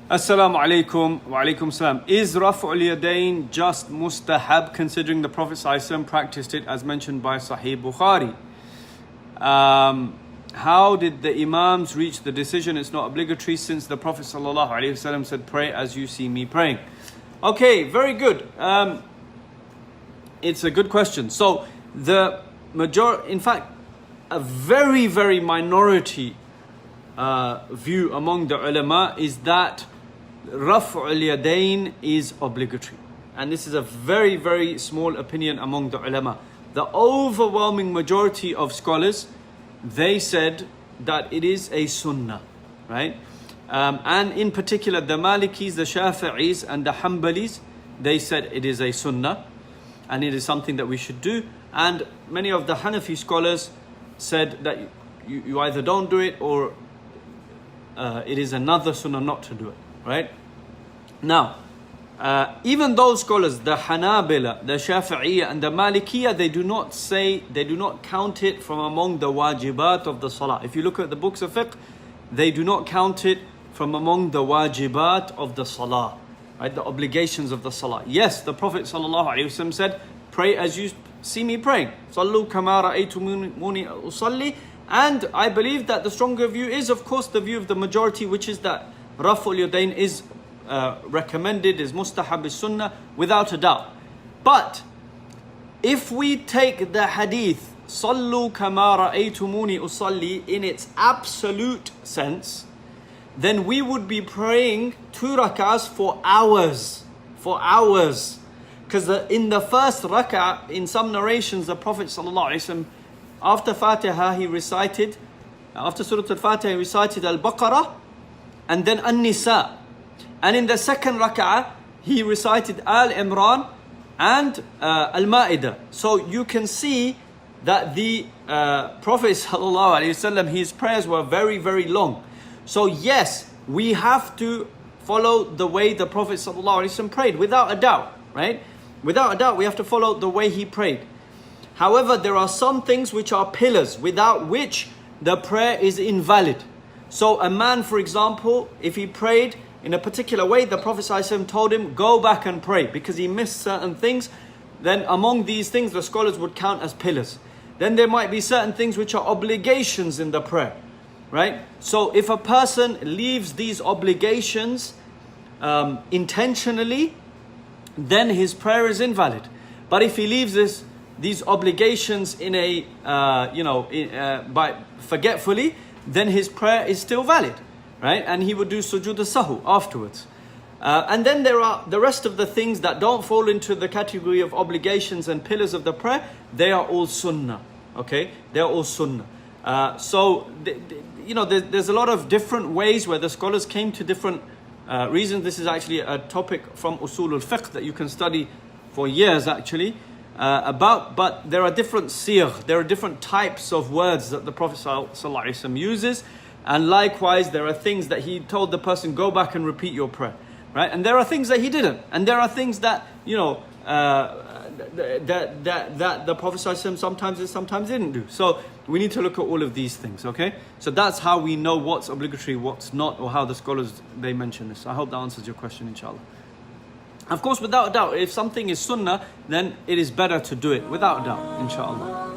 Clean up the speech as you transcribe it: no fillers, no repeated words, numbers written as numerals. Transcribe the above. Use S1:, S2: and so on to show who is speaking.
S1: Assalamu alaikum wa alaikum salam. Is raf'ul yadayn just mustahab considering the Prophet ﷺ practiced it as mentioned by Sahih Bukhari? How did the Imams reach the decision it's not obligatory since the Prophet ﷺ said pray as you see me praying? Okay, very good. It's a good question. So the in fact, a very, very minority view among the ulama is that raf'ul yadayn is obligatory. And this is a very, very small opinion among the ulama. The overwhelming majority of scholars, they said that it is a sunnah, right? And in particular, the Malikis, the Shafi'is, and the Hanbalis, they said it is a sunnah and it is something that we should do. And many of the Hanafi scholars said that you either don't do it or it is another sunnah not to do it, right? Now, even those scholars, the Hanabila, the Shafi'iyya and the Malikiyya, they do not count it from among the wajibat of the Salah. If you look at the books of fiqh, they do not count it from among the wajibat of the Salah, right? The obligations of the Salah. Yes, the Prophet ﷺ said, pray as you see me praying. Sallu kama ra'aytumuni usalli. And I believe that the stronger view is, of course, the view of the majority, which is that raf'ul yadayn is recommended, is mustahab, is sunnah, without a doubt. But if we take the hadith, Sallu kama ra'aytumuni usalli, in its absolute sense, then we would be praying 2 rak'ahs for hours. For hours. Because in the first rak'ah, in some narrations, the Prophet ﷺ, after Fatiha, he recited, after Surah Al-Fatiha, he recited Al-Baqarah and then An-Nisa. And in the second rak'ah, he recited Al-Imran and Al-Ma'idah. So you can see that the Prophet ﷺ, his prayers were very, very long. So yes, we have to follow the way the Prophet ﷺ prayed, without a doubt, right? Without a doubt, we have to follow the way he prayed. However, there are some things which are pillars, without which the prayer is invalid. So a man, for example, if he prayed in a particular way, the Prophet ﷺ told him, go back and pray, because he missed certain things. Then among these things, the scholars would count as pillars. Then there might be certain things which are obligations in the prayer, right? So if a person leaves these obligations intentionally, then his prayer is invalid. But if he leaves these obligations in by forgetfully, then his prayer is still valid, right? And he would do sujood as-sahw afterwards. And then there are the rest of the things that don't fall into the category of obligations and pillars of the prayer. They are all sunnah, okay? They are all sunnah. There's a lot of different ways where the scholars came to different reasons. This is actually a topic from Usul al-Fiqh that you can study for years actually. But there are different siyagh, there are different types of words that the Prophet ﷺ uses, and likewise there are things that he told the person, go back and repeat your prayer, right? And there are things that he didn't, and there are things that that the Prophet ﷺ sometimes did, sometimes didn't do. So we need to look at all of these things, okay? So that's how we know what's obligatory, what's not, or how the scholars they mention this. I hope that answers your question, inshallah. Of course, without a doubt, if something is sunnah, then it is better to do it, without a doubt, inshallah.